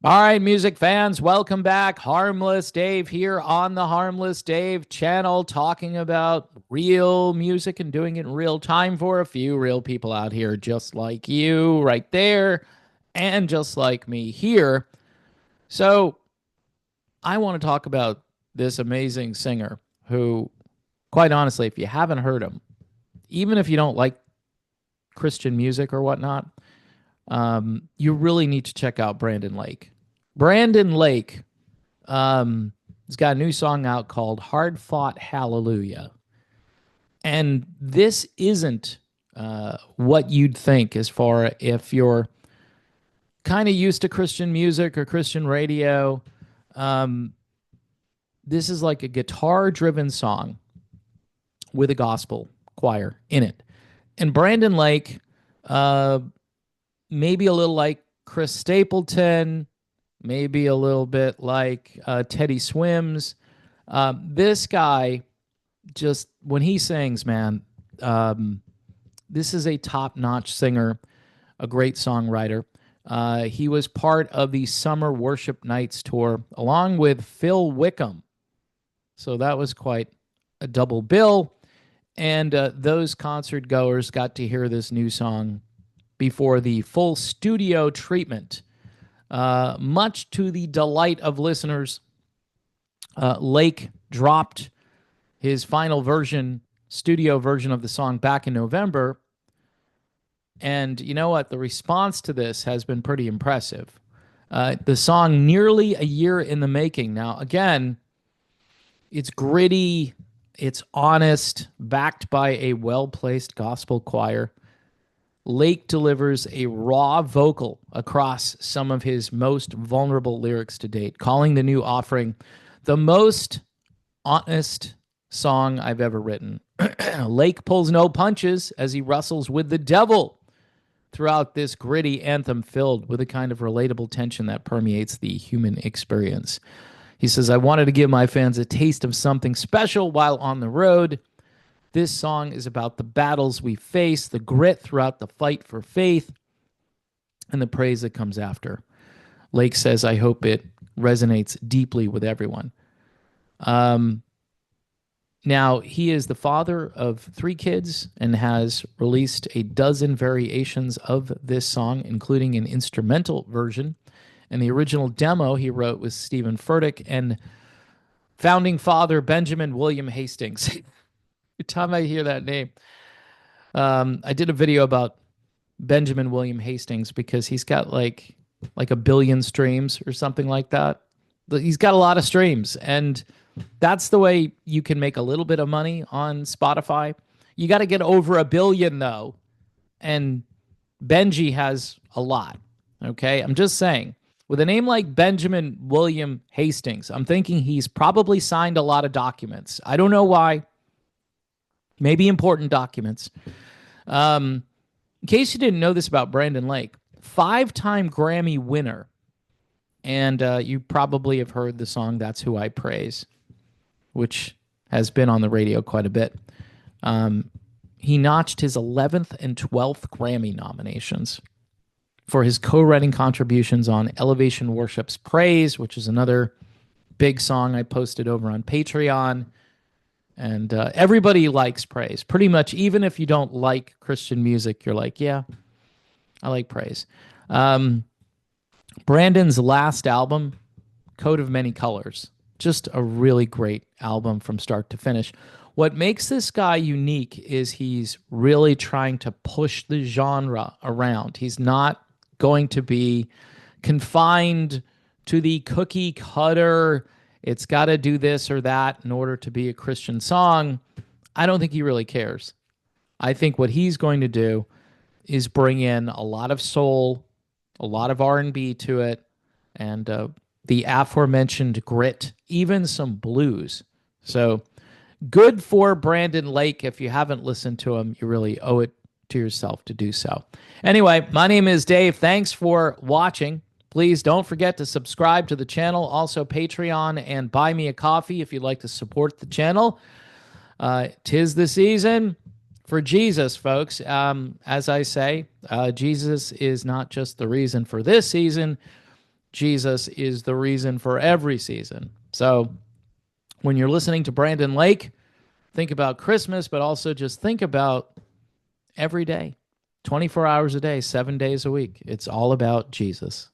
All right, music fans, welcome back. Harmless Dave here on the Harmless Dave channel, talking about real music and doing it in real time for a few real people out here, just like you right there, and just like me here. So, I want to talk about this amazing singer who, quite honestly, if you haven't heard him, even if you don't like Christian music or whatnot, you really need to check out Brandon Lake. Brandon Lake has got a new song out called Hard Fought Hallelujah. And this isn't what you'd think as far if you're kind of used to Christian music or Christian radio. Um, this is like a guitar driven song with a gospel choir in it. And Brandon Lake, uh, maybe a little like Chris Stapleton, maybe a little bit like Teddy Swims. This guy, just when he sings, man, this is a top notch singer, a great songwriter. He was part of the Summer Worship Nights tour along with Phil Wickham. So that was quite a double bill. And those concert goers got to hear this new song before the full studio treatment. Much to the delight of listeners, Lake dropped his final version, studio version of the song back in November. And you know what? The response to this has been pretty impressive. The song, nearly a year in the making. Now, again, it's gritty, it's honest, backed by a well placed gospel choir. Lake delivers a raw vocal across some of his most vulnerable lyrics to date, calling the new offering the most honest song I've ever written. Lake pulls no punches as he wrestles with the devil throughout this gritty anthem filled with a kind of relatable tension that permeates the human experience. He says, I wanted to give my fans a taste of something special while on the road. This song is about the battles we face, the grit throughout the fight for faith, and the praise that comes after. Lake says, I hope it resonates deeply with everyone. Now, he is the father of 3 kids and has released a dozen variations of this song, including an instrumental version. And the original demo he wrote with Stephen Furtick and founding father Benjamin William Hastings. Every time I hear that name, I did a video about Benjamin William Hastings because he's got like a billion streams or something like that. He's got a lot of streams, and that's the way you can make a little bit of money on Spotify. You got to get over a billion though, and Benji has a lot. Okay, I'm just saying. With a name like Benjamin William Hastings, I'm thinking he's probably signed a lot of documents. I don't know why. Maybe important documents. In case you didn't know this about Brandon Lake, 5-time Grammy winner. And you probably have heard the song That's Who I Praise, which has been on the radio quite a bit. He notched his 11th and 12th Grammy nominations for his co-writing contributions on Elevation Worship's Praise, which is another big song I posted over on Patreon. And everybody likes praise. Pretty much, even if you don't like Christian music, you're like, yeah, I like praise. Brandon's last album, Coat of Many Colors, just a really great album from start to finish. What makes this guy unique is he's really trying to push the genre around. He's not going to be confined to the cookie cutter, it's got to do this or that in order to be a Christian song. I don't think he really cares. I think what he's going to do is bring in a lot of soul, a lot of R&B to it, and the aforementioned grit, even some blues. So good for Brandon Lake. If you haven't listened to him, you really owe it to yourself to do so. Anyway, my name is Dave. Thanks for watching. Please don't forget to subscribe to the channel, also Patreon, and buy me a coffee if you'd like to support the channel. 'Tis the season for Jesus, folks. As I say, Jesus is not just the reason for this season, Jesus is the reason for every season. So when you're listening to Brandon Lake, think about Christmas, but also just think about every day, 24 hours a day, 7 days a week. It's all about Jesus.